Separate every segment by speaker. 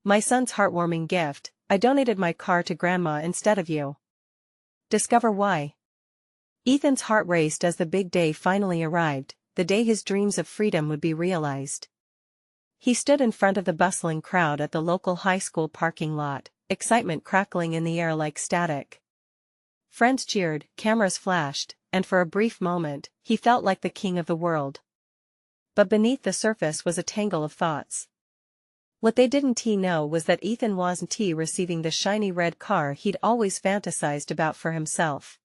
Speaker 1: my son's heartwarming gift, I donated my car to Grandma instead of you. Discover why. Ethan's heart raced as the big day finally arrived, the day his dreams of freedom would be realized. He stood in front of the bustling crowd at the local high school parking lot, excitement crackling in the air like static. Friends cheered, cameras flashed, and for a brief moment, he felt like the king of the world. But beneath the surface was a tangle of thoughts. What they didn't know was that Ethan wasn't receiving the shiny red car he'd always fantasized about for himself.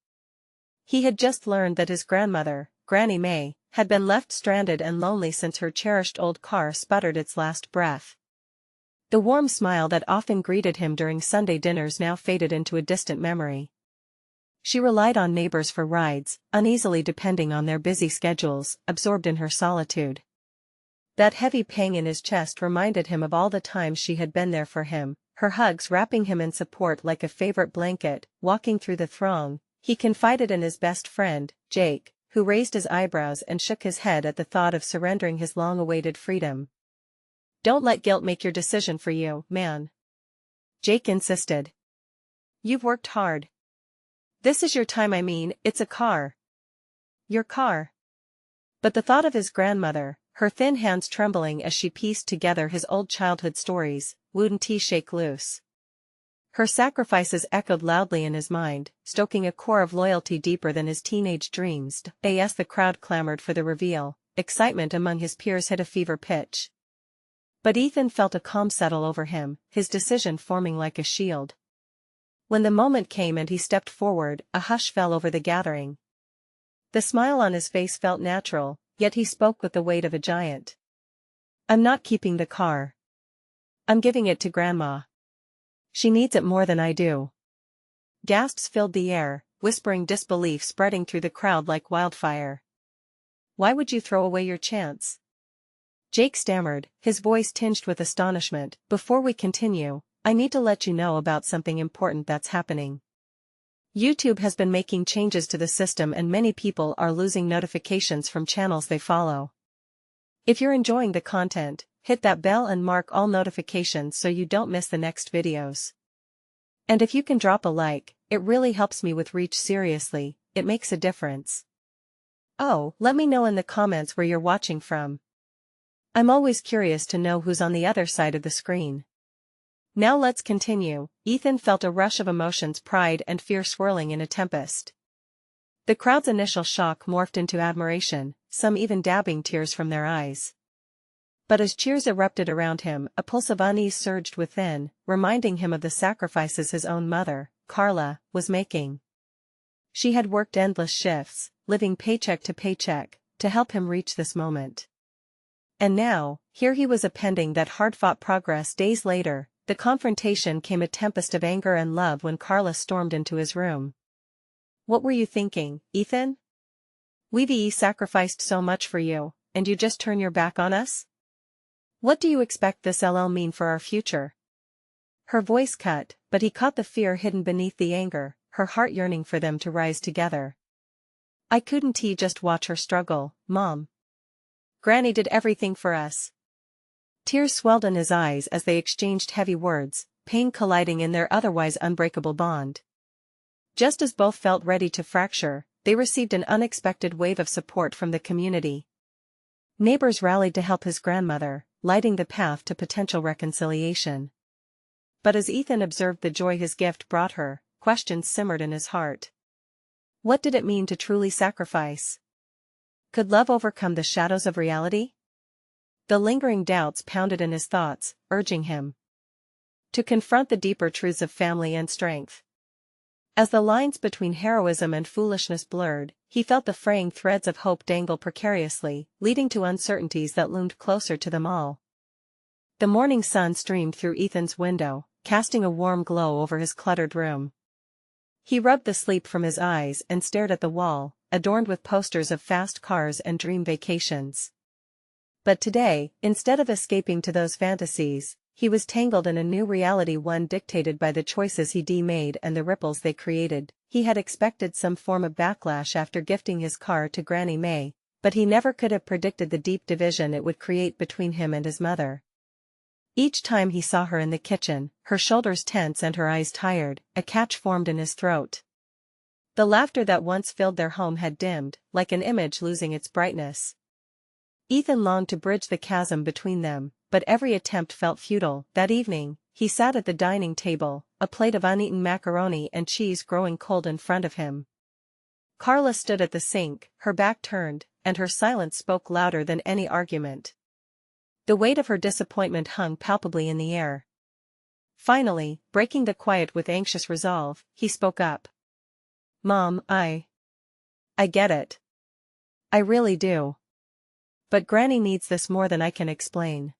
Speaker 1: He had just learned that his grandmother, Granny May, had been left stranded and lonely since her cherished old car sputtered its last breath. The warm smile that often greeted him during Sunday dinners now faded into a distant memory. She relied on neighbors for rides, uneasily depending on their busy schedules, absorbed in her solitude. That heavy pang in his chest reminded him of all the times she had been there for him, her hugs wrapping him in support like a favorite blanket. Walking through the throng, he confided in his best friend, Jake, who raised his eyebrows and shook his head at the thought of surrendering his long-awaited freedom. "Don't let guilt make your decision for you, man," Jake insisted. "You've worked hard. This is your time. It's a car. Your car." But the thought of his grandmother, her thin hands trembling as she pieced together his old childhood stories, wouldn't he shake loose. Her sacrifices echoed loudly in his mind, stoking a core of loyalty deeper than his teenage dreams. As the crowd clamored for the reveal, excitement among his peers hit a fever pitch. But Ethan felt a calm settle over him, his decision forming like a shield. When the moment came and he stepped forward, a hush fell over the gathering. The smile on his face felt natural, yet he spoke with the weight of a giant. "I'm not keeping the car. I'm giving it to Grandma. She needs it more than I do." Gasps filled the air, whispering disbelief spreading through the crowd like wildfire. "Why would you throw away your chance?" Jake stammered, his voice tinged with astonishment. "Before we continue, I need to let you know about something important that's happening. YouTube has been making changes to the system and many people are losing notifications from channels they follow. If you're enjoying the content, hit that bell and mark all notifications so you don't miss the next videos. And if you can drop a like, it really helps me with reach. Seriously, it makes a difference. Oh, let me know in the comments where you're watching from. I'm always curious to know who's on the other side of the screen." Now let's continue. Ethan felt a rush of emotions, pride and fear swirling in a tempest. The crowd's initial shock morphed into admiration, some even dabbing tears from their eyes. But as cheers erupted around him, a pulse of unease surged within, reminding him of the sacrifices his own mother, Carla, was making. She had worked endless shifts, living paycheck to paycheck, to help him reach this moment. And now, here he was appending that hard-fought progress. Days later, the confrontation came, a tempest of anger and love when Carla stormed into his room. "What were you thinking, Ethan? We've sacrificed so much for you, and you just turn your back on us? What do you expect this'll mean for our future?" Her voice cut, but he caught the fear hidden beneath the anger, her heart yearning for them to rise together. "I couldn't just watch her struggle, Mom. Granny did everything for us." Tears swelled in his eyes as they exchanged heavy words, pain colliding in their otherwise unbreakable bond. Just as both felt ready to fracture, they received an unexpected wave of support from the community. Neighbors rallied to help his grandmother, lighting the path to potential reconciliation. But as Ethan observed the joy his gift brought her, questions simmered in his heart. What did it mean to truly sacrifice? Could love overcome the shadows of reality? The lingering doubts pounded in his thoughts, urging him to confront the deeper truths of family and strength. As the lines between heroism and foolishness blurred, he felt the fraying threads of hope dangle precariously, leading to uncertainties that loomed closer to them all. The morning sun streamed through Ethan's window, casting a warm glow over his cluttered room. He rubbed the sleep from his eyes and stared at the wall, adorned with posters of fast cars and dream vacations. But today, instead of escaping to those fantasies, he was tangled in a new reality, one dictated by the choices he'd made and the ripples they created. He had expected some form of backlash after gifting his car to Granny May, but he never could have predicted the deep division it would create between him and his mother. Each time he saw her in the kitchen, her shoulders tense and her eyes tired, a catch formed in his throat. The laughter that once filled their home had dimmed, like an image losing its brightness. Ethan longed to bridge the chasm between them, but every attempt felt futile. That evening, he sat at the dining table, a plate of uneaten macaroni and cheese growing cold in front of him. Carla stood at the sink, her back turned, and her silence spoke louder than any argument. The weight of her disappointment hung palpably in the air. Finally, breaking the quiet with anxious resolve, he spoke up. "Mom, I get it. I really do. But Granny needs this more than I can explain.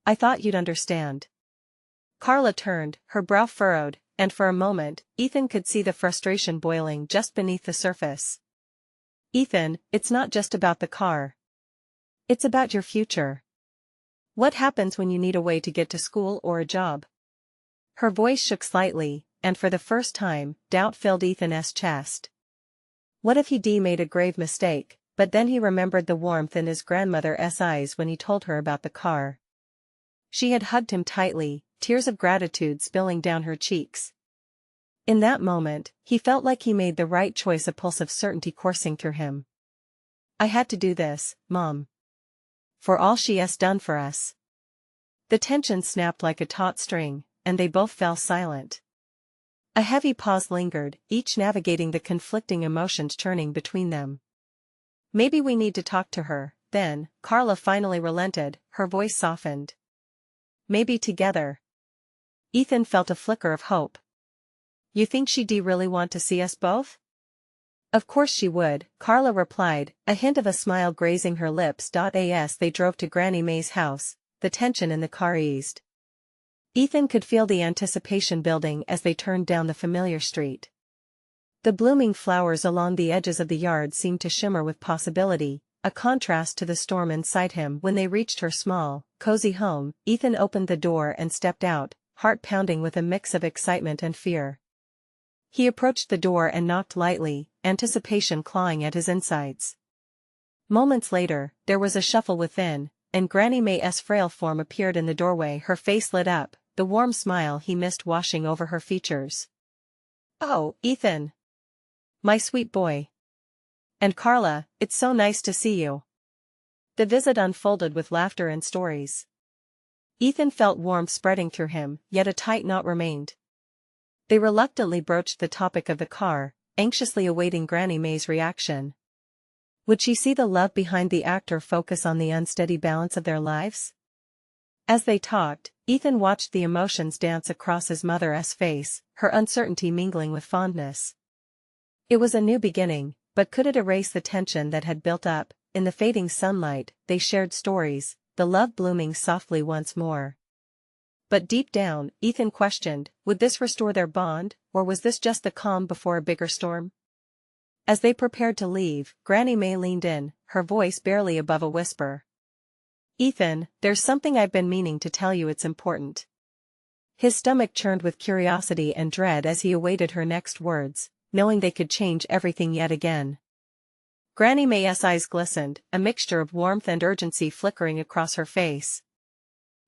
Speaker 1: I thought you'd understand." Carla turned, her brow furrowed, and for a moment, Ethan could see the frustration boiling just beneath the surface. "Ethan, it's not just about the car. It's about your future. What happens when you need a way to get to school or a job?" Her voice shook slightly, and for the first time, doubt filled Ethan's chest. What if he'd made a grave mistake? But then he remembered the warmth in his grandmother's eyes when he told her about the car. She had hugged him tightly, tears of gratitude spilling down her cheeks. In that moment, he felt like he made the right choice, a pulse of certainty coursing through him. "I had to do this, Mom. For all she has done for us." The tension snapped like a taut string, and they both fell silent. A heavy pause lingered, each navigating the conflicting emotions churning between them. "Maybe we need to talk to her." Then, Carla finally relented, her voice softened. "Maybe together." Ethan felt a flicker of hope. "You think she'd really want to see us both?" "Of course she would," Carla replied, a hint of a smile grazing her lips. As they drove to Granny May's house, the tension in the car eased. Ethan could feel the anticipation building as they turned down the familiar street. The blooming flowers along the edges of the yard seemed to shimmer with possibility, a contrast to the storm inside him. When they reached her small, cozy home, Ethan opened the door and stepped out, heart pounding with a mix of excitement and fear. He approached the door and knocked lightly, anticipation clawing at his insides. Moments later, there was a shuffle within, and Granny May's frail form appeared in the doorway. Her face lit up, the warm smile he missed washing over her features. "Oh, Ethan! My sweet boy. And Carla, it's so nice to see you." The visit unfolded with laughter and stories. Ethan felt warmth spreading through him, yet a tight knot remained. They reluctantly broached the topic of the car, anxiously awaiting Granny May's reaction. Would she see the love behind the act or focus on the unsteady balance of their lives? As they talked, Ethan watched the emotions dance across his mother's face, her uncertainty mingling with fondness. It was a new beginning, but could it erase the tension that had built up? In the fading sunlight, they shared stories, the love blooming softly once more. But deep down, Ethan questioned, would this restore their bond, or was this just the calm before a bigger storm? As they prepared to leave, Granny May leaned in, her voice barely above a whisper. "Ethan, there's something I've been meaning to tell you. It's important." His stomach churned with curiosity and dread as he awaited her next words, knowing they could change everything yet again. Granny May's eyes glistened, a mixture of warmth and urgency flickering across her face.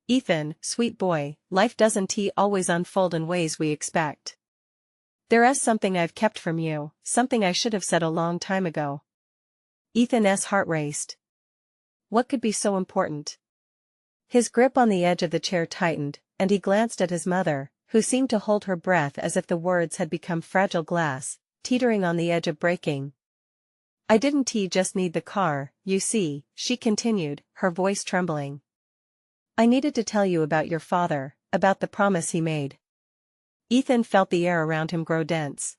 Speaker 1: "Ethan, sweet boy, life doesn't always unfold in ways we expect. There is something I've kept from you, something I should have said a long time ago." Ethan's heart raced. What could be so important? His grip on the edge of the chair tightened, and he glanced at his mother, who seemed to hold her breath as if the words had become fragile glass, teetering on the edge of breaking. "I didn't just need the car, you see," she continued, her voice trembling. "I needed to tell you about your father, about the promise he made." Ethan felt the air around him grow dense.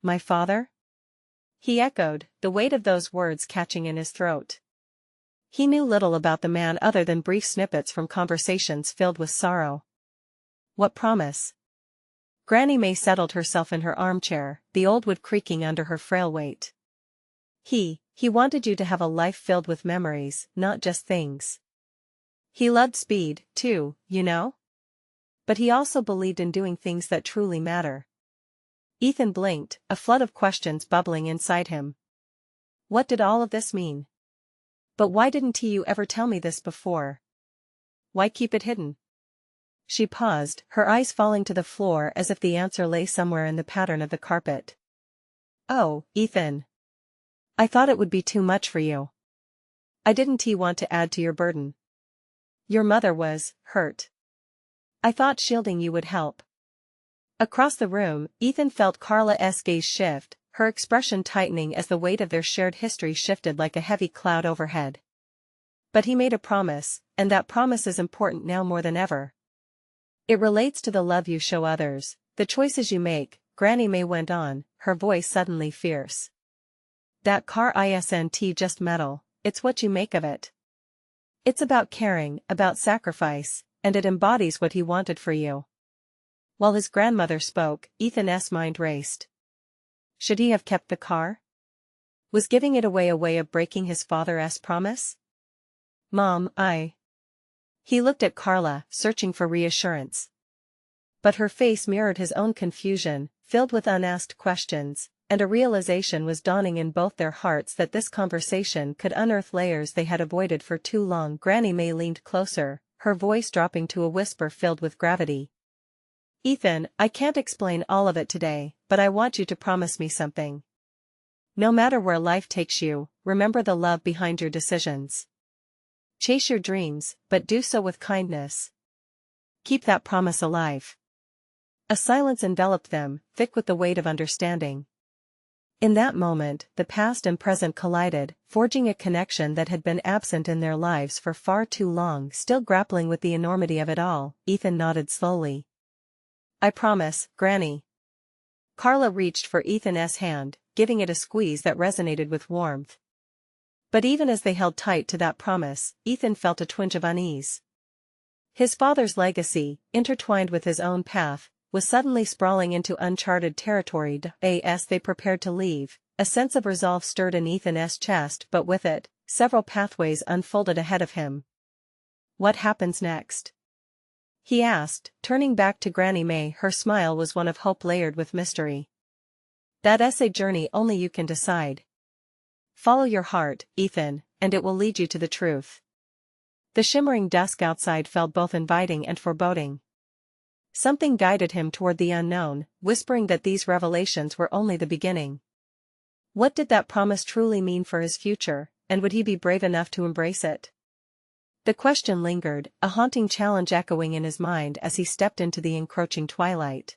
Speaker 1: "My father?" he echoed, the weight of those words catching in his throat. He knew little about the man other than brief snippets from conversations filled with sorrow. "What promise?" Granny May settled herself in her armchair, the old wood creaking under her frail weight. He wanted you to have a life filled with memories, not just things. He loved speed, too, you know? But he also believed in doing things that truly matter." Ethan blinked, a flood of questions bubbling inside him. What did all of this mean? But why didn't you ever tell me this before? Why keep it hidden? She paused, her eyes falling to the floor as if the answer lay somewhere in the pattern of the carpet. Oh, Ethan. I thought it would be too much for you. I didn't want to add to your burden. Your mother was hurt. I thought shielding you would help. Across the room, Ethan felt Carla's gaze shift, her expression tightening as the weight of their shared history shifted like a heavy cloud overhead. But he made a promise, and that promise is important now more than ever. It relates to the love you show others, the choices you make, Granny May went on, her voice suddenly fierce. That car isn't just metal, it's what you make of it. It's about caring, about sacrifice, and it embodies what he wanted for you. While his grandmother spoke, Ethan's mind raced. Should he have kept the car? Was giving it away a way of breaking his father's promise? Mom, He looked at Carla, searching for reassurance. But her face mirrored his own confusion, filled with unasked questions, and a realization was dawning in both their hearts that this conversation could unearth layers they had avoided for too long. Granny May leaned closer, her voice dropping to a whisper filled with gravity. Ethan, I can't explain all of it today, but I want you to promise me something. No matter where life takes you, remember the love behind your decisions. Chase your dreams, but do so with kindness. Keep that promise alive. A silence enveloped them, thick with the weight of understanding. In that moment, the past and present collided, forging a connection that had been absent in their lives for far too long. Still grappling with the enormity of it all, Ethan nodded slowly. I promise, Granny. Carla reached for Ethan's hand, giving it a squeeze that resonated with warmth. But even as they held tight to that promise, Ethan felt a twinge of unease. His father's legacy, intertwined with his own path, was suddenly sprawling into uncharted territory. As they prepared to leave, a sense of resolve stirred in Ethan's chest, but with it, several pathways unfolded ahead of him. What happens next? He asked, turning back to Granny May. Her smile was one of hope layered with mystery. That's a journey only you can decide. Follow your heart, Ethan, and it will lead you to the truth. The shimmering dusk outside felt both inviting and foreboding. Something guided him toward the unknown, whispering that these revelations were only the beginning. What did that promise truly mean for his future, and would he be brave enough to embrace it? The question lingered, a haunting challenge echoing in his mind as he stepped into the encroaching twilight.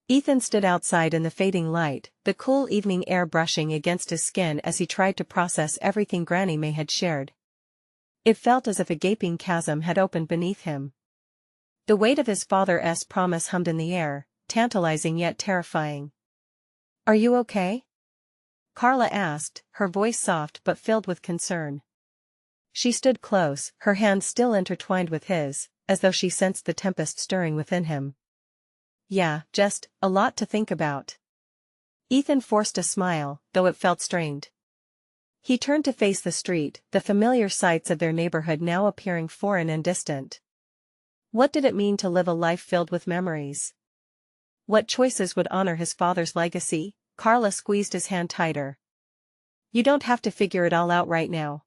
Speaker 1: Ethan stood outside in the fading light, the cool evening air brushing against his skin as he tried to process everything Granny May had shared. It felt as if a gaping chasm had opened beneath him. The weight of his father's promise hummed in the air, tantalizing yet terrifying. Are you okay? Carla asked, her voice soft but filled with concern. She stood close, her hands still intertwined with his, as though she sensed the tempest stirring within him. Yeah, just a lot to think about. Ethan forced a smile, though it felt strained. He turned to face the street, the familiar sights of their neighborhood now appearing foreign and distant. What did it mean to live a life filled with memories? What choices would honor his father's legacy? Carla squeezed his hand tighter. You don't have to figure it all out right now.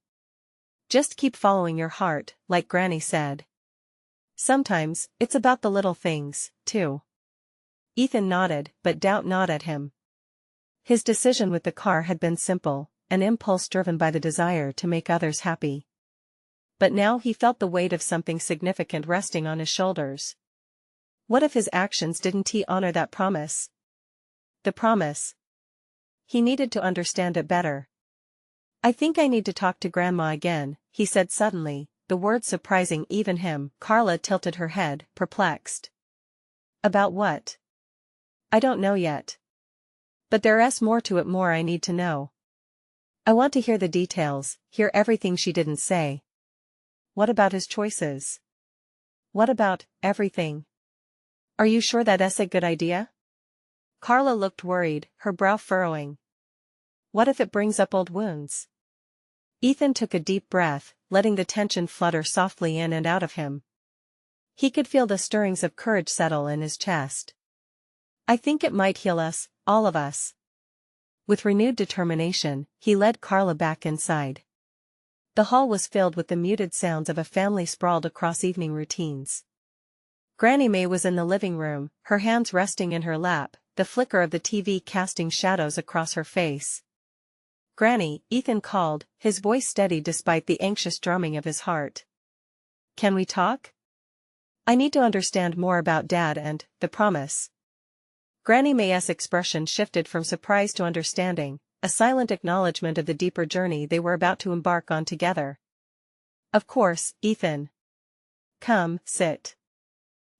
Speaker 1: Just keep following your heart, like Granny said. Sometimes, it's about the little things, too. Ethan nodded, but doubt gnawed at him. His decision with the car had been simple, an impulse driven by the desire to make others happy. But now he felt the weight of something significant resting on his shoulders. What if his actions didn't honor that promise? The promise. He needed to understand it better. I think I need to talk to Grandma again, he said suddenly, the words surprising even him. Carla tilted her head, perplexed. About what? I don't know yet. But there's more to it, more I need to know. I want to hear the details, hear everything she didn't say. What about his choices? What about everything? Are you sure that's a good idea? Carla looked worried, her brow furrowing. What if it brings up old wounds? Ethan took a deep breath, letting the tension flutter softly in and out of him. He could feel the stirrings of courage settle in his chest. I think it might heal us, all of us. With renewed determination, he led Carla back inside. The hall was filled with the muted sounds of a family sprawled across evening routines. Granny May was in the living room, her hands resting in her lap, the flicker of the TV casting shadows across her face. "Granny," Ethan called, his voice steady despite the anxious drumming of his heart. "Can we talk? I need to understand more about Dad and the promise." Granny May's expression shifted from surprise to understanding, a silent acknowledgement of the deeper journey they were about to embark on together. "Of course, Ethan. Come, sit."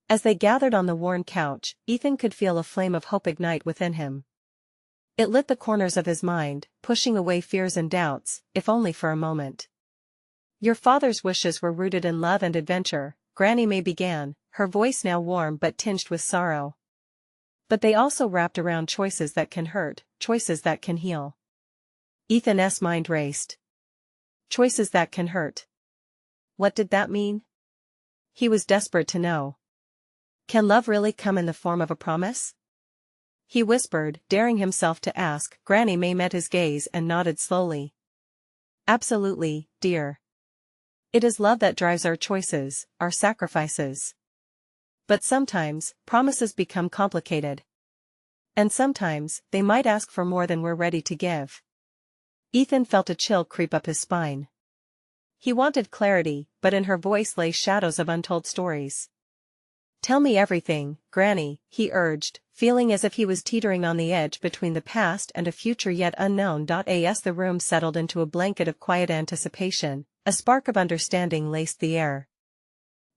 Speaker 1: As they gathered on the worn couch, Ethan could feel a flame of hope ignite within him. It lit the corners of his mind, pushing away fears and doubts, if only for a moment. "Your father's wishes were rooted in love and adventure," Granny May began, her voice now warm but tinged with sorrow. "But they also wrapped around choices that can hurt, choices that can heal." Ethan's mind raced. Choices that can hurt. What did that mean? He was desperate to know. Can love really come in the form of a promise? He whispered, daring himself to ask. Granny May met his gaze and nodded slowly. "Absolutely, dear. It is love that drives our choices, our sacrifices. But sometimes, promises become complicated. And sometimes, they might ask for more than we're ready to give." Ethan felt a chill creep up his spine. He wanted clarity, but in her voice lay shadows of untold stories. "Tell me everything, Granny," he urged, feeling as if he was teetering on the edge between the past and a future yet unknown. As the room settled into a blanket of quiet anticipation, a spark of understanding laced the air.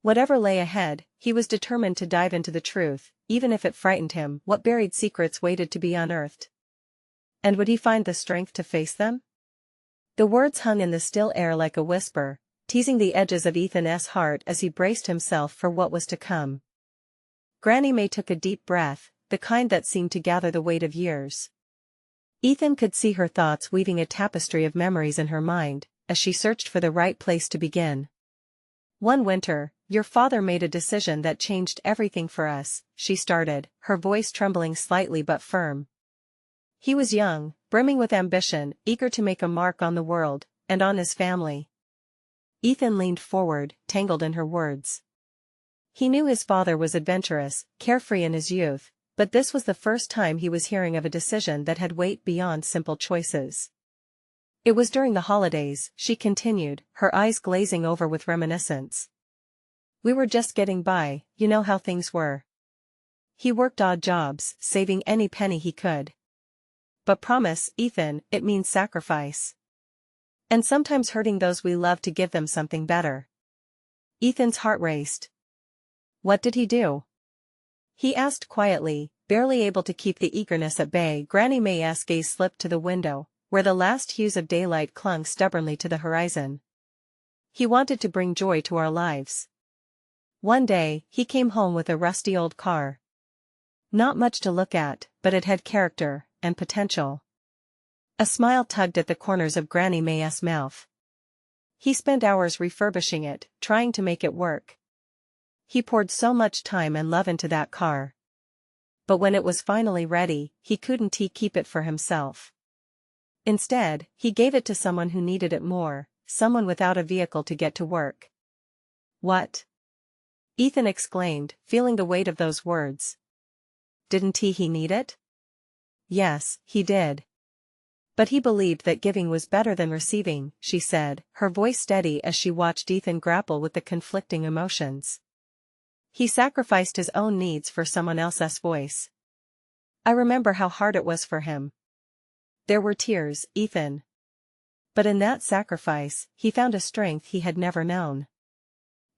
Speaker 1: Whatever lay ahead, he was determined to dive into the truth, even if it frightened him. What buried secrets waited to be unearthed? And would he find the strength to face them? The words hung in the still air like a whisper, teasing the edges of Ethan's heart as he braced himself for what was to come. Granny May took a deep breath, the kind that seemed to gather the weight of years. Ethan could see her thoughts weaving a tapestry of memories in her mind, as she searched for the right place to begin. "One winter, your father made a decision that changed everything for us," she started, her voice trembling slightly but firm. "He was young, brimming with ambition, eager to make a mark on the world, and on his family." Ethan leaned forward, tangled in her words. He knew his father was adventurous, carefree in his youth, but this was the first time he was hearing of a decision that had weight beyond simple choices. "It was during the holidays," she continued, her eyes glazing over with reminiscence. "We were just getting by, you know how things were. He worked odd jobs, saving any penny he could. But promise, Ethan, it means sacrifice. And sometimes hurting those we love to give them something better." Ethan's heart raced. "What did he do?" he asked quietly, barely able to keep the eagerness at bay. Granny May's gaze slipped to the window, where the last hues of daylight clung stubbornly to the horizon. "He wanted to bring joy to our lives. One day, he came home with a rusty old car. Not much to look at, but it had character, and potential." A smile tugged at the corners of Granny May's mouth. "He spent hours refurbishing it, trying to make it work. He poured so much time and love into that car. But when it was finally ready, he couldn't keep it for himself. Instead, he gave it to someone who needed it more, someone without a vehicle to get to work." "What?" Ethan exclaimed, feeling the weight of those words. "Didn't he need it?" "Yes, he did. But he believed that giving was better than receiving," she said, her voice steady as she watched Ethan grapple with the conflicting emotions. "He sacrificed his own needs for someone else's voice. I remember how hard it was for him. There were tears, Ethan. But in that sacrifice, he found a strength he had never known."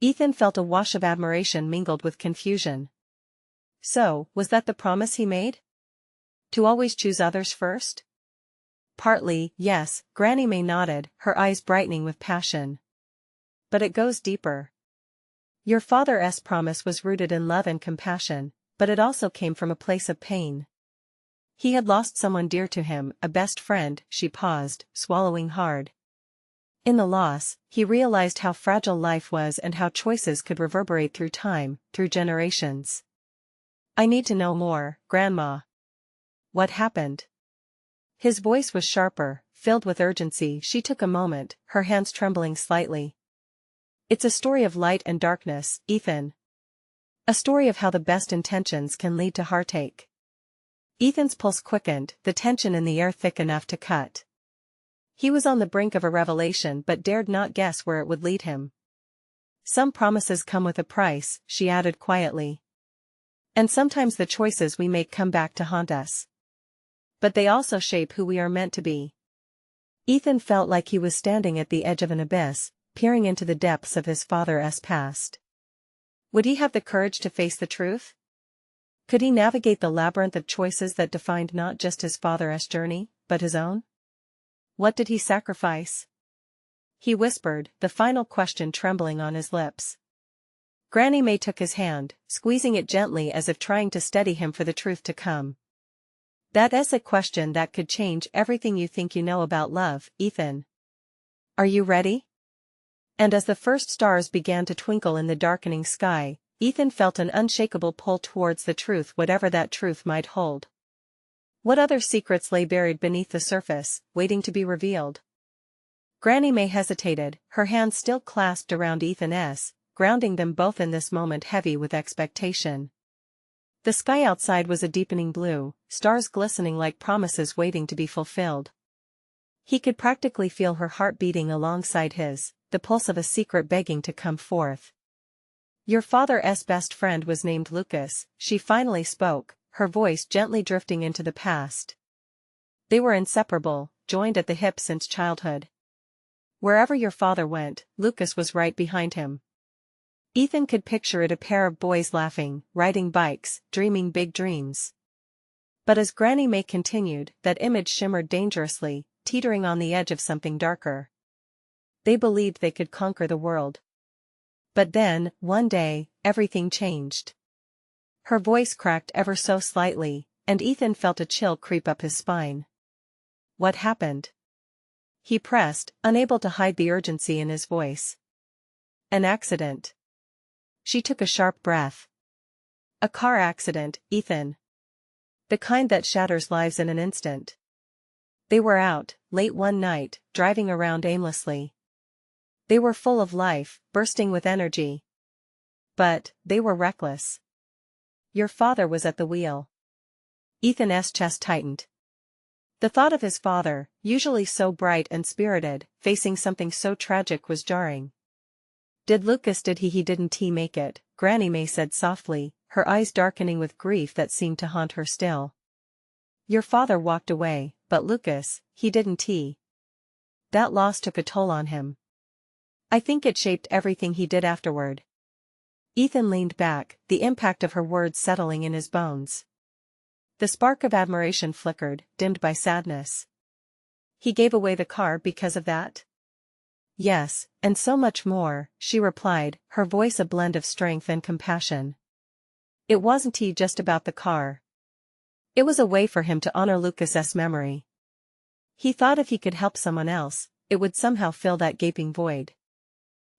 Speaker 1: Ethan felt a wash of admiration mingled with confusion. So, was that the promise he made? To always choose others first? "Partly, yes," Granny May nodded, her eyes brightening with passion. "But it goes deeper. Your father's promise was rooted in love and compassion, but it also came from a place of pain. He had lost someone dear to him, a best friend." She paused, swallowing hard. In the loss, he realized how fragile life was and how choices could reverberate through time, through generations. "I need to know more, Grandma. What happened?" His voice was sharper, filled with urgency. She took a moment, her hands trembling slightly. It's a story of light and darkness, Ethan. A story of how the best intentions can lead to heartache. Ethan's pulse quickened, the tension in the air thick enough to cut. He was on the brink of a revelation but dared not guess where it would lead him. Some promises come with a price, she added quietly. And sometimes the choices we make come back to haunt us. But they also shape who we are meant to be. Ethan felt like he was standing at the edge of an abyss, peering into the depths of his father's past. Would he have the courage to face the truth? Could he navigate the labyrinth of choices that defined not just his father's journey, but his own? What did he sacrifice? He whispered, the final question trembling on his lips. Granny May took his hand, squeezing it gently as if trying to steady him for the truth to come. That is a question that could change everything you think you know about love, Ethan. Are you ready? And as the first stars began to twinkle in the darkening sky, Ethan felt an unshakable pull towards the truth, whatever that truth might hold. What other secrets lay buried beneath the surface, waiting to be revealed? Granny May hesitated, her hands still clasped around Ethan's, grounding them both in this moment heavy with expectation. The sky outside was a deepening blue, stars glistening like promises waiting to be fulfilled. He could practically feel her heart beating alongside his, the pulse of a secret begging to come forth. Your father's best friend was named Lucas, she finally spoke, her voice gently drifting into the past. They were inseparable, joined at the hip since childhood. Wherever your father went, Lucas was right behind him. Ethan could picture it, a pair of boys laughing, riding bikes, dreaming big dreams. But as Granny May continued, that image shimmered dangerously, teetering on the edge of something darker. They believed they could conquer the world. But then, one day, everything changed. Her voice cracked ever so slightly, and Ethan felt a chill creep up his spine. What happened? He pressed, unable to hide the urgency in his voice. An accident. She took a sharp breath. A car accident, Ethan. The kind that shatters lives in an instant. They were out, late one night, driving around aimlessly. They were full of life, bursting with energy. But, they were reckless. Your father was at the wheel. Ethan's chest tightened. The thought of his father, usually so bright and spirited, facing something so tragic was jarring. Did he didn't he make it, Granny May said softly, her eyes darkening with grief that seemed to haunt her still. Your father walked away, but Lucas, he didn't he. That loss took a toll on him. I think it shaped everything he did afterward. Ethan leaned back, the impact of her words settling in his bones. The spark of admiration flickered, dimmed by sadness. He gave away the car because of that? Yes, and so much more, she replied, her voice a blend of strength and compassion. It wasn't just about the car. It was a way for him to honor Lucas's memory. He thought if he could help someone else, it would somehow fill that gaping void.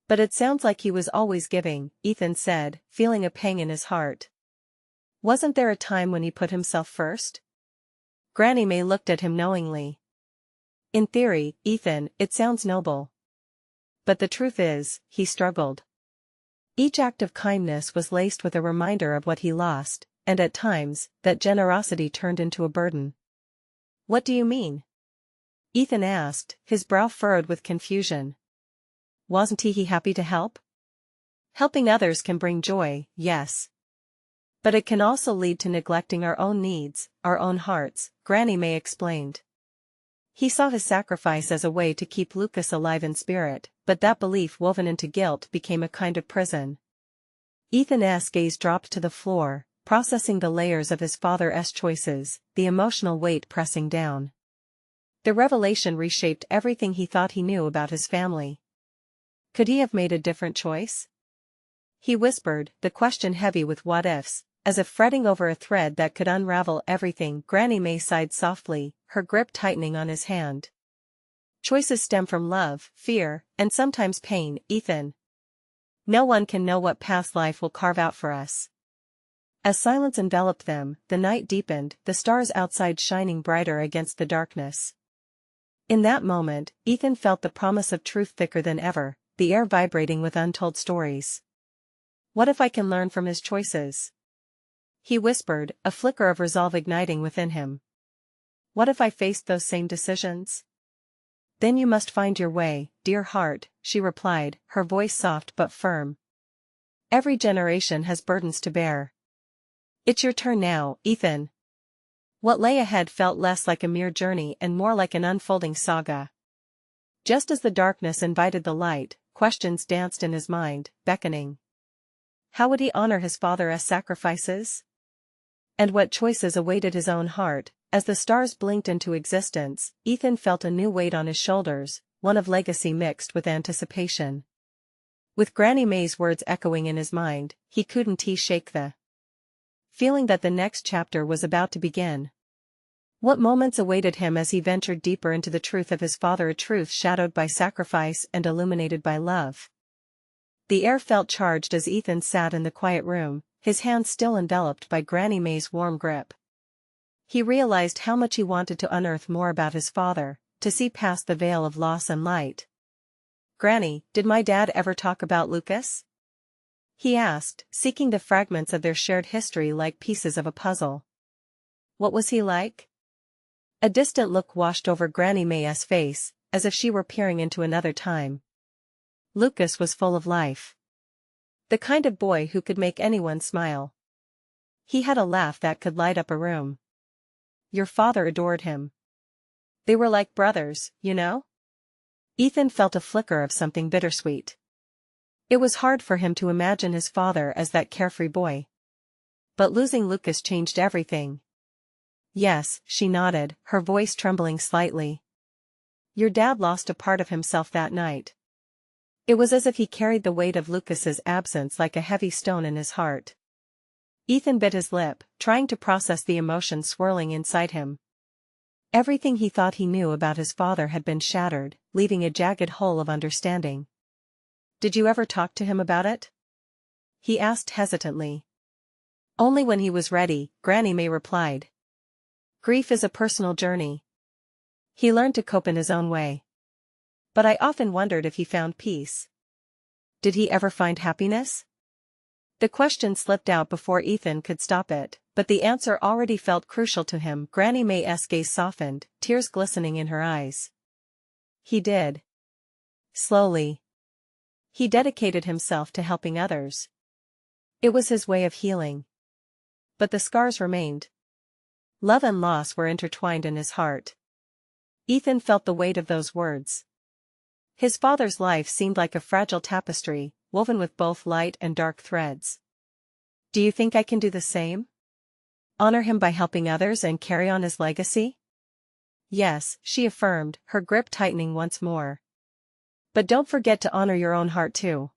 Speaker 1: But it sounds like he was always giving, Ethan said, feeling a pang in his heart. Wasn't there a time when he put himself first? Granny May looked at him knowingly. In theory, Ethan, it sounds noble. But the truth is, he struggled. Each act of kindness was laced with a reminder of what he lost, and at times, that generosity turned into a burden. What do you mean? Ethan asked, his brow furrowed with confusion. Wasn't he happy to help? Helping others can bring joy, yes. But it can also lead to neglecting our own needs, our own hearts, Granny May explained. He saw his sacrifice as a way to keep Lucas alive in spirit, but that belief woven into guilt became a kind of prison. Ethan's gaze dropped to the floor, processing the layers of his father's choices, the emotional weight pressing down. The revelation reshaped everything he thought he knew about his family. Could he have made a different choice? He whispered, the question heavy with what-ifs, as if fretting over a thread that could unravel everything. Granny May sighed softly, her grip tightening on his hand. Choices stem from love, fear, and sometimes pain, Ethan. No one can know what path life will carve out for us. As silence enveloped them, the night deepened, the stars outside shining brighter against the darkness. In that moment, Ethan felt the promise of truth thicker than ever, the air vibrating with untold stories. What if I can learn from his choices? He whispered, a flicker of resolve igniting within him. What if I faced those same decisions? Then you must find your way, dear heart, she replied, her voice soft but firm. Every generation has burdens to bear. It's your turn now, Ethan. What lay ahead felt less like a mere journey and more like an unfolding saga. Just as the darkness invited the light, questions danced in his mind, beckoning. How would he honor his father's sacrifices? And what choices awaited his own heart? As the stars blinked into existence, Ethan felt a new weight on his shoulders, one of legacy mixed with anticipation. With Granny May's words echoing in his mind, he couldn't shake the feeling that the next chapter was about to begin. What moments awaited him as he ventured deeper into the truth of his father, a truth shadowed by sacrifice and illuminated by love. The air felt charged as Ethan sat in the quiet room, his hands still enveloped by Granny May's warm grip. He realized how much he wanted to unearth more about his father, to see past the veil of loss and light. Granny, did my dad ever talk about Lucas? He asked, seeking the fragments of their shared history like pieces of a puzzle. What was he like? A distant look washed over Granny May's face, as if she were peering into another time. Lucas was full of life. The kind of boy who could make anyone smile. He had a laugh that could light up a room. Your father adored him. They were like brothers, you know? Ethan felt a flicker of something bittersweet. It was hard for him to imagine his father as that carefree boy. But losing Lucas changed everything. Yes, she nodded, her voice trembling slightly. Your dad lost a part of himself that night. It was as if he carried the weight of Lucas's absence like a heavy stone in his heart. Ethan bit his lip, trying to process the emotion swirling inside him. Everything he thought he knew about his father had been shattered, leaving a jagged hole of understanding. Did you ever talk to him about it? He asked hesitantly. Only when he was ready, Granny May replied. Grief is a personal journey. He learned to cope in his own way. But I often wondered if he found peace. Did he ever find happiness? The question slipped out before Ethan could stop it, but the answer already felt crucial to him. Granny May's gaze softened, tears glistening in her eyes. He did. Slowly. He dedicated himself to helping others. It was his way of healing. But the scars remained. Love and loss were intertwined in his heart. Ethan felt the weight of those words. His father's life seemed like a fragile tapestry, woven with both light and dark threads. Do you think I can do the same? Honor him by helping others and carry on his legacy? Yes, she affirmed, her grip tightening once more. But don't forget to honor your own heart too.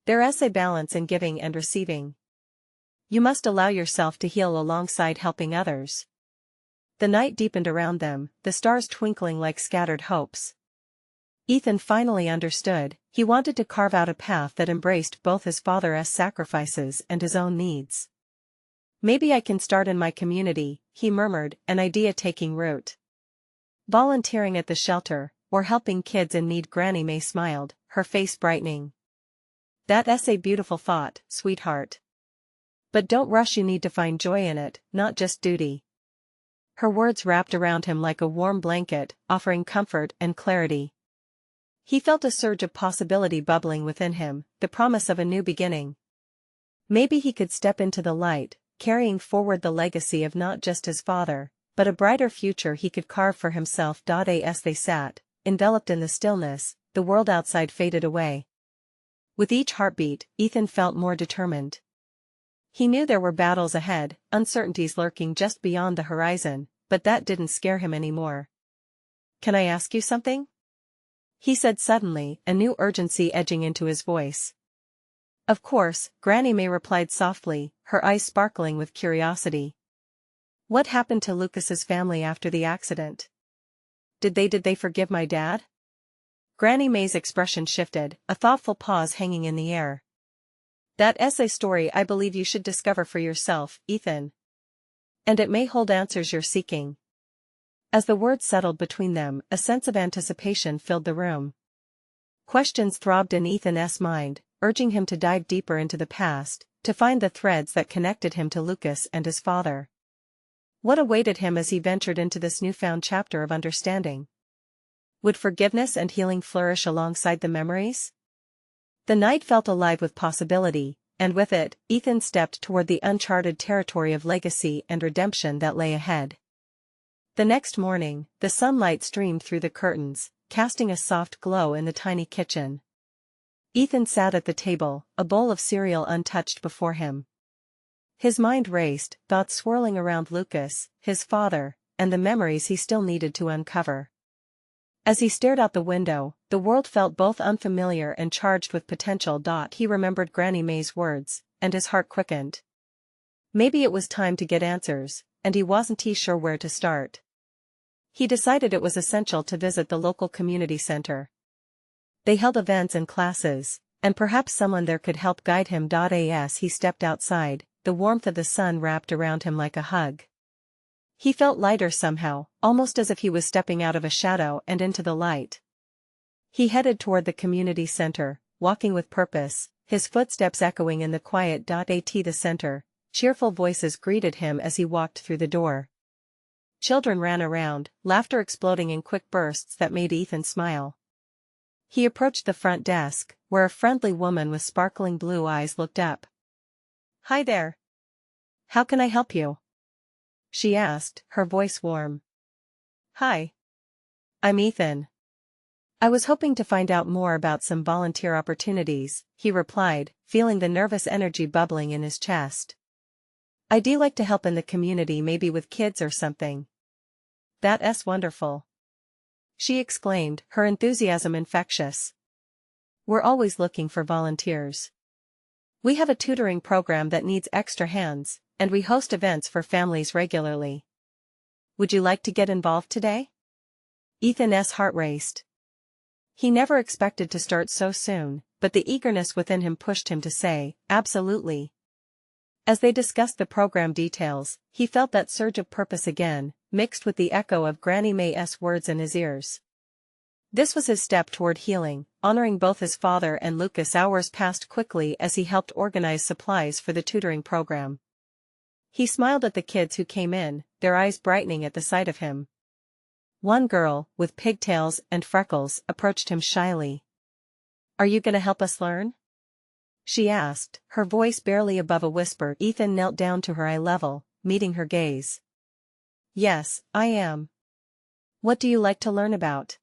Speaker 1: There's a balance in giving and receiving. You must allow yourself to heal alongside helping others. The night deepened around them, the stars twinkling like scattered hopes. Ethan finally understood. He wanted to carve out a path that embraced both his father's sacrifices and his own needs. Maybe I can start in my community, he murmured, an idea taking root. Volunteering at the shelter, or helping kids in need. Granny May smiled, her face brightening. That's a beautiful thought, sweetheart. But don't rush, you need to find joy in it, not just duty. Her words wrapped around him like a warm blanket, offering comfort and clarity. He felt a surge of possibility bubbling within him, the promise of a new beginning. Maybe he could step into the light, carrying forward the legacy of not just his father, but a brighter future he could carve for himself. As they sat, enveloped in the stillness, the world outside faded away. With each heartbeat, Ethan felt more determined. He knew there were battles ahead, uncertainties lurking just beyond the horizon, but that didn't scare him anymore. Can I ask you something? He said suddenly, a new urgency edging into his voice. Of course, Granny May replied softly, her eyes sparkling with curiosity. What happened to Lucas's family after the accident? Did they forgive my dad? Granny May's expression shifted, a thoughtful pause hanging in the air. That's a story I believe you should discover for yourself, Ethan. And it may hold answers you're seeking. As the words settled between them, a sense of anticipation filled the room. Questions throbbed in Ethan's mind, urging him to dive deeper into the past, to find the threads that connected him to Lucas and his father. What awaited him as he ventured into this newfound chapter of understanding? Would forgiveness and healing flourish alongside the memories? The night felt alive with possibility, and with it, Ethan stepped toward the uncharted territory of legacy and redemption that lay ahead. The next morning, the sunlight streamed through the curtains, casting a soft glow in the tiny kitchen. Ethan sat at the table, a bowl of cereal untouched before him. His mind raced, thoughts swirling around Lucas, his father, and the memories he still needed to uncover. As he stared out the window, the world felt both unfamiliar and charged with potential. He remembered Granny May's words, and his heart quickened. Maybe it was time to get answers, and he wasn't sure where to start. He decided it was essential to visit the local community center. They held events and classes, and perhaps someone there could help guide him. As he stepped outside, the warmth of the sun wrapped around him like a hug. He felt lighter somehow, almost as if he was stepping out of a shadow and into the light. He headed toward the community center, walking with purpose, his footsteps echoing in the quiet. At the center, cheerful voices greeted him as he walked through the door. Children ran around, laughter exploding in quick bursts that made Ethan smile. He approached the front desk, where a friendly woman with sparkling blue eyes looked up. "Hi there. How can I help you?" she asked, her voice warm. "Hi. I'm Ethan. I was hoping to find out more about some volunteer opportunities," he replied, feeling the nervous energy bubbling in his chest. "I'd like to help in the community, maybe with kids or something." "That's wonderful," she exclaimed, her enthusiasm infectious. "We're always looking for volunteers. We have a tutoring program that needs extra hands, and we host events for families regularly. Would you like to get involved today?" Ethan's heart raced. He never expected to start so soon, but the eagerness within him pushed him to say, "Absolutely." As they discussed the program details, he felt that surge of purpose again, mixed with the echo of Granny May's words in his ears. This was his step toward healing, honoring both his father and Lucas. Hours passed quickly as he helped organize supplies for the tutoring program. He smiled at the kids who came in, their eyes brightening at the sight of him. One girl, with pigtails and freckles, approached him shyly. "Are you gonna help us learn?" she asked, her voice barely above a whisper. Ethan knelt down to her eye level, meeting her gaze. "Yes, I am. What do you like to learn about?"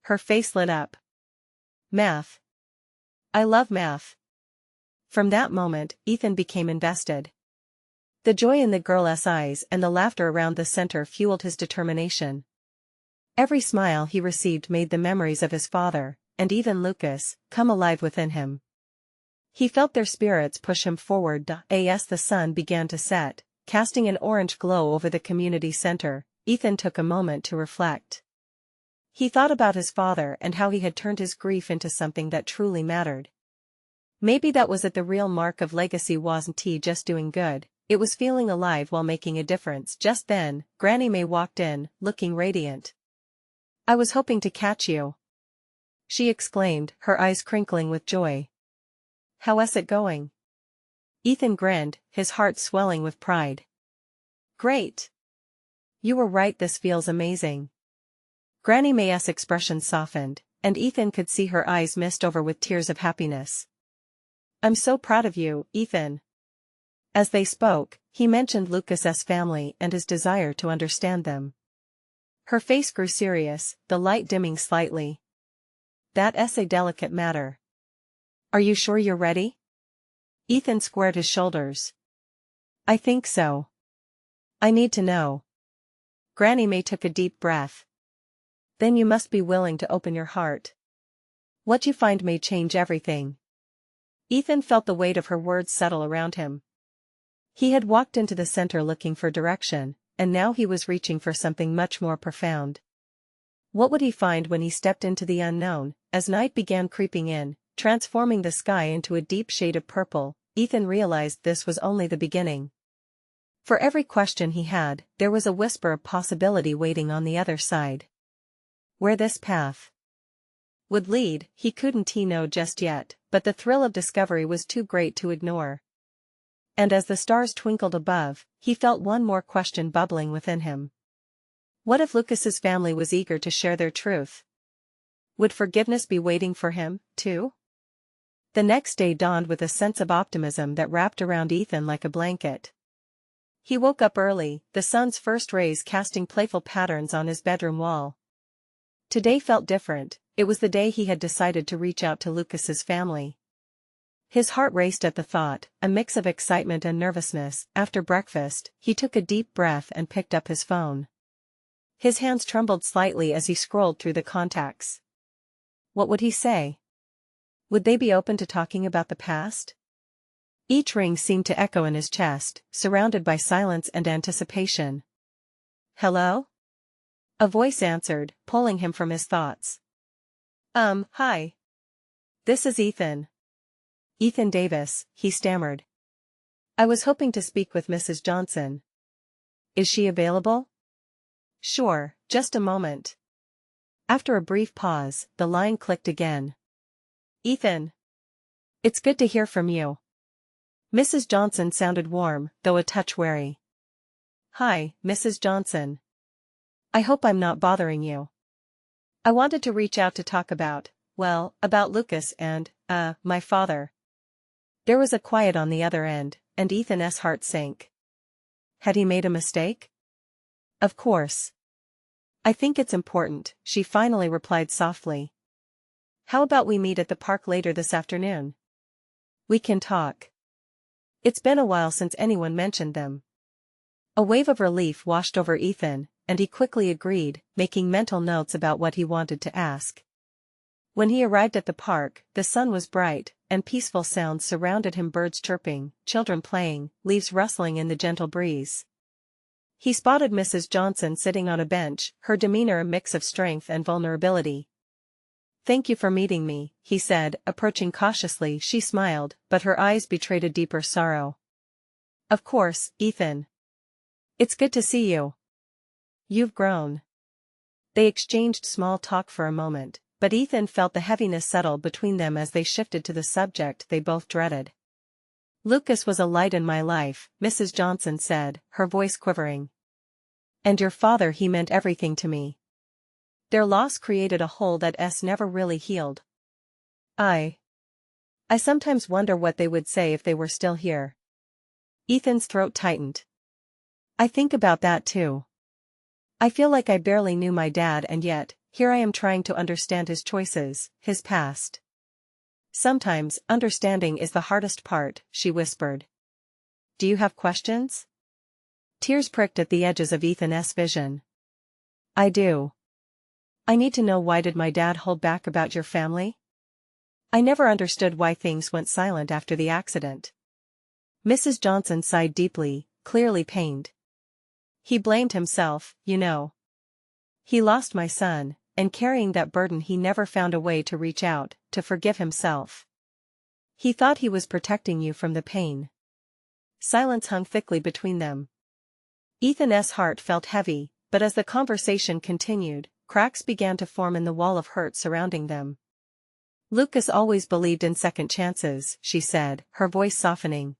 Speaker 1: Her face lit up. "Math. I love math." From that moment, Ethan became invested. The joy in the girl's eyes and the laughter around the center fueled his determination. Every smile he received made the memories of his father, and even Lucas, come alive within him. He felt their spirits push him forward. As the sun began to set, casting an orange glow over the community center, Ethan took a moment to reflect. He thought about his father and how he had turned his grief into something that truly mattered. Maybe that was it. The real mark of legacy wasn't just doing good, it was feeling alive while making a difference. Just then, Granny May walked in, looking radiant. "I was hoping to catch you," she exclaimed, her eyes crinkling with joy. "How's it going?" Ethan grinned, his heart swelling with pride. "Great. You were right, this feels amazing." Granny May's expression softened, and Ethan could see her eyes mist over with tears of happiness. "I'm so proud of you, Ethan." As they spoke, he mentioned Lucas's family and his desire to understand them. Her face grew serious, the light dimming slightly. "That's a delicate matter. Are you sure you're ready?" Ethan squared his shoulders. "I think so. I need to know." Granny May took a deep breath. "Then you must be willing to open your heart. What you find may change everything." Ethan felt the weight of her words settle around him. He had walked into the center looking for direction, and now he was reaching for something much more profound. What would he find when he stepped into the unknown? As night began creeping in, transforming the sky into a deep shade of purple, Ethan realized this was only the beginning. For every question he had, there was a whisper of possibility waiting on the other side. Where this path would lead, he couldn't know just yet, but the thrill of discovery was too great to ignore. And as the stars twinkled above, he felt one more question bubbling within him. What if Lucas's family was eager to share their truth? Would forgiveness be waiting for him, too? The next day dawned with a sense of optimism that wrapped around Ethan like a blanket. He woke up early, the sun's first rays casting playful patterns on his bedroom wall. Today felt different. It was the day he had decided to reach out to Lucas's family. His heart raced at the thought, a mix of excitement and nervousness. After breakfast, he took a deep breath and picked up his phone. His hands trembled slightly as he scrolled through the contacts. What would he say? Would they be open to talking about the past? Each ring seemed to echo in his chest, surrounded by silence and anticipation. Hello? A voice answered, pulling him from his thoughts. Hi. This is Ethan. Ethan Davis, he stammered. I was hoping to speak with Mrs. Johnson. Is she available? Sure, just a moment. After a brief pause, the line clicked again. Ethan. It's good to hear from you. Mrs. Johnson sounded warm, though a touch wary. Hi, Mrs. Johnson. I hope I'm not bothering you. I wanted to reach out to talk about Lucas and, my father. There was a quiet on the other end, and Ethan's heart sank. Had he made a mistake? Of course. I think it's important, she finally replied softly. How about we meet at the park later this afternoon? We can talk. It's been a while since anyone mentioned them. A wave of relief washed over Ethan, and he quickly agreed, making mental notes about what he wanted to ask. When he arrived at the park, the sun was bright, and peaceful sounds surrounded him: birds chirping, children playing, leaves rustling in the gentle breeze. He spotted Mrs. Johnson sitting on a bench, her demeanor a mix of strength and vulnerability. Thank you for meeting me, he said, approaching cautiously. She smiled, but her eyes betrayed a deeper sorrow. Of course, Ethan. It's good to see you. You've grown. They exchanged small talk for a moment, but Ethan felt the heaviness settle between them as they shifted to the subject they both dreaded. Lucas was a light in my life, Mrs. Johnson said, her voice quivering. And your father, he meant everything to me. Their loss created a hole that's never really healed. I sometimes wonder what they would say if they were still here. Ethan's throat tightened. I think about that too. I feel like I barely knew my dad, and yet, here I am trying to understand his choices, his past. Sometimes, understanding is the hardest part, she whispered. Do you have questions? Tears pricked at the edges of Ethan's vision. I do. I need to know, why did my dad hold back about your family? I never understood why things went silent after the accident. Mrs. Johnson sighed deeply, clearly pained. He blamed himself, you know. He lost my son, and carrying that burden he never found a way to reach out, to forgive himself. He thought he was protecting you from the pain. Silence hung thickly between them. Ethan's heart felt heavy, but as the conversation continued, cracks began to form in the wall of hurt surrounding them. Lucas always believed in second chances, she said, her voice softening.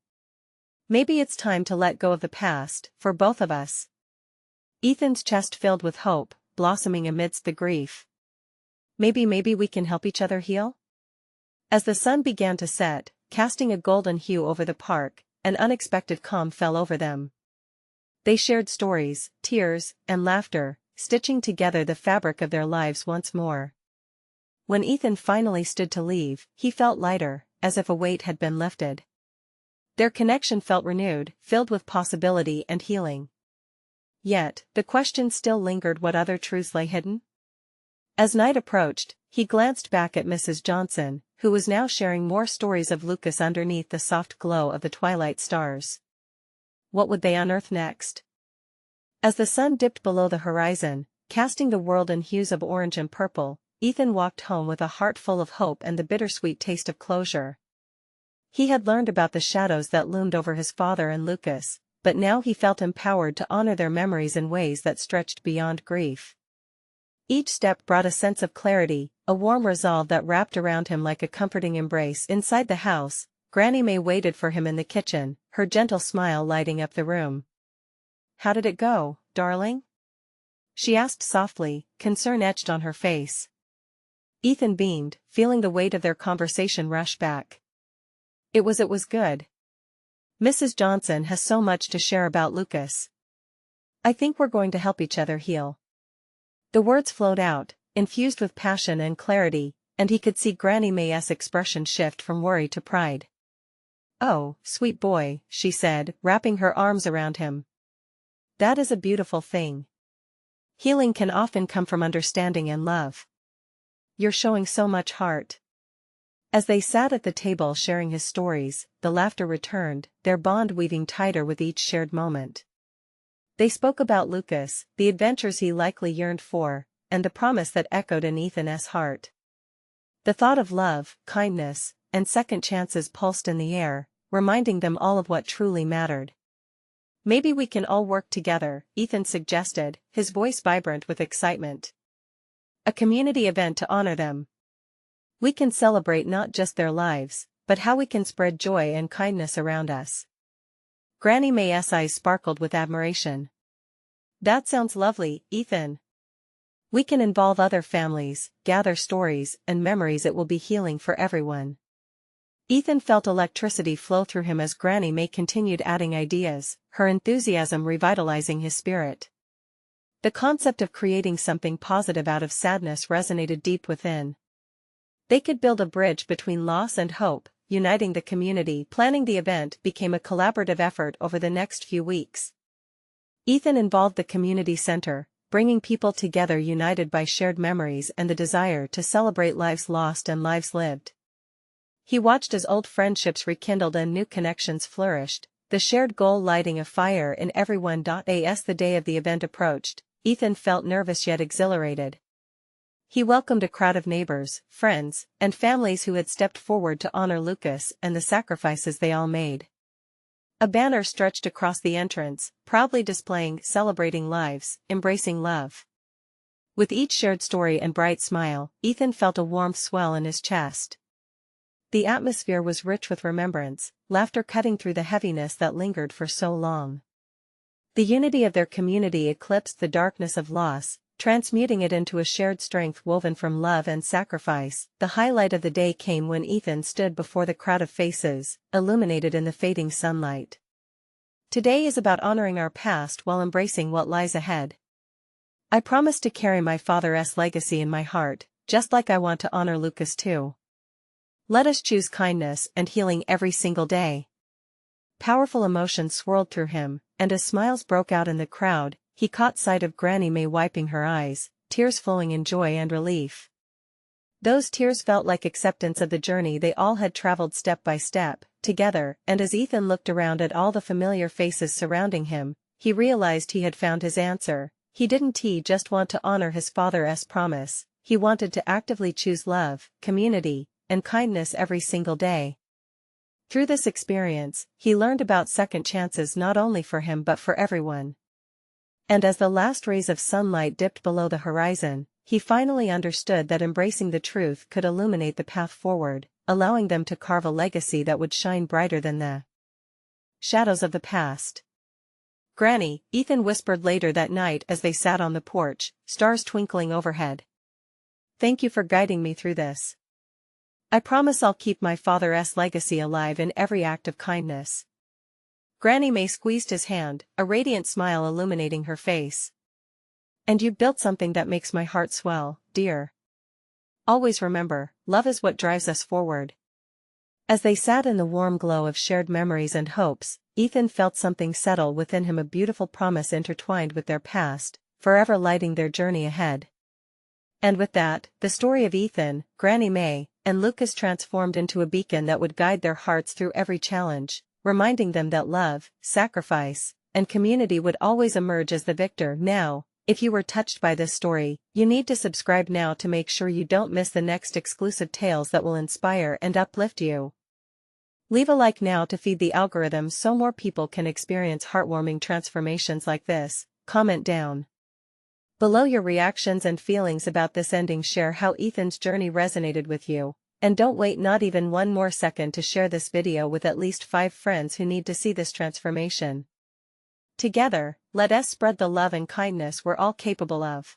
Speaker 1: Maybe it's time to let go of the past, for both of us. Ethan's chest filled with hope, blossoming amidst the grief. Maybe we can help each other heal? As the sun began to set, casting a golden hue over the park, an unexpected calm fell over them. They shared stories, tears, and laughter, stitching together the fabric of their lives once more. When Ethan finally stood to leave, he felt lighter, as if a weight had been lifted. Their connection felt renewed, filled with possibility and healing. Yet, the question still lingered: what other truths lay hidden? As night approached, he glanced back at Mrs. Johnson, who was now sharing more stories of Lucas underneath the soft glow of the twilight stars. What would they unearth next? As the sun dipped below the horizon, casting the world in hues of orange and purple, Ethan walked home with a heart full of hope and the bittersweet taste of closure. He had learned about the shadows that loomed over his father and Lucas, but now he felt empowered to honor their memories in ways that stretched beyond grief. Each step brought a sense of clarity, a warm resolve that wrapped around him like a comforting embrace. Inside the house, Granny May waited for him in the kitchen, her gentle smile lighting up the room. "How did it go, darling?" she asked softly, concern etched on her face. Ethan beamed, feeling the weight of their conversation rush back. It was good. Mrs. Johnson has so much to share about Lucas. I think we're going to help each other heal. The words flowed out, infused with passion and clarity, and he could see Granny May's expression shift from worry to pride. "Oh, sweet boy," she said, wrapping her arms around him. "That is a beautiful thing. Healing can often come from understanding and love. You're showing so much heart." As they sat at the table sharing his stories, the laughter returned, their bond weaving tighter with each shared moment. They spoke about Lucas, the adventures he likely yearned for, and the promise that echoed in Ethan's heart. The thought of love, kindness, and second chances pulsed in the air, reminding them all of what truly mattered. "Maybe we can all work together," Ethan suggested, his voice vibrant with excitement. "A community event to honor them. We can celebrate not just their lives, but how we can spread joy and kindness around us." Granny May's eyes sparkled with admiration. "That sounds lovely, Ethan. We can involve other families, gather stories and memories. It will be healing for everyone." Ethan felt electricity flow through him as Granny May continued adding ideas, her enthusiasm revitalizing his spirit. The concept of creating something positive out of sadness resonated deep within. They could build a bridge between loss and hope, uniting the community. Planning the event became a collaborative effort over the next few weeks. Ethan involved the community center, bringing people together united by shared memories and the desire to celebrate lives lost and lives lived. He watched as old friendships rekindled and new connections flourished, the shared goal lighting a fire in everyone. As the day of the event approached, Ethan felt nervous yet exhilarated. He welcomed a crowd of neighbors, friends, and families who had stepped forward to honor Lucas and the sacrifices they all made. A banner stretched across the entrance, proudly displaying "Celebrating Lives, Embracing Love." With each shared story and bright smile, Ethan felt a warmth swell in his chest. The atmosphere was rich with remembrance, laughter cutting through the heaviness that lingered for so long. The unity of their community eclipsed the darkness of loss, transmuting it into a shared strength woven from love and sacrifice. The highlight of the day came when Ethan stood before the crowd of faces, illuminated in the fading sunlight. "Today is about honoring our past while embracing what lies ahead. I promise to carry my father's legacy in my heart, just like I want to honor Lucas too. Let us choose kindness and healing every single day." Powerful emotions swirled through him, and as smiles broke out in the crowd, he caught sight of Granny May wiping her eyes, tears flowing in joy and relief. Those tears felt like acceptance of the journey they all had traveled step by step, together. And as Ethan looked around at all the familiar faces surrounding him, he realized he had found his answer. He didn't just want to honor his father's promise, he wanted to actively choose love, community, and kindness every single day. Through this experience, he learned about second chances not only for him but for everyone. And as the last rays of sunlight dipped below the horizon, he finally understood that embracing the truth could illuminate the path forward, allowing them to carve a legacy that would shine brighter than the shadows of the past. "Granny," Ethan whispered later that night as they sat on the porch, stars twinkling overhead. "Thank you for guiding me through this. I promise I'll keep my father's legacy alive in every act of kindness." Granny May squeezed his hand, a radiant smile illuminating her face. "And you've built something that makes my heart swell, dear. Always remember, love is what drives us forward." As they sat in the warm glow of shared memories and hopes, Ethan felt something settle within him, a beautiful promise intertwined with their past, forever lighting their journey ahead. And with that, the story of Ethan, Granny May, and Lucas transformed into a beacon that would guide their hearts through every challenge, reminding them that love, sacrifice, and community would always emerge as the victor. Now, if you were touched by this story, you need to subscribe now to make sure you don't miss the next exclusive tales that will inspire and uplift you. Leave a like now to feed the algorithm so more people can experience heartwarming transformations like this. Comment down below your reactions and feelings about this ending. Share how Ethan's journey resonated with you. And don't wait not even one more second to share this video with at least 5 friends who need to see this transformation. Together, let us spread the love and kindness we're all capable of.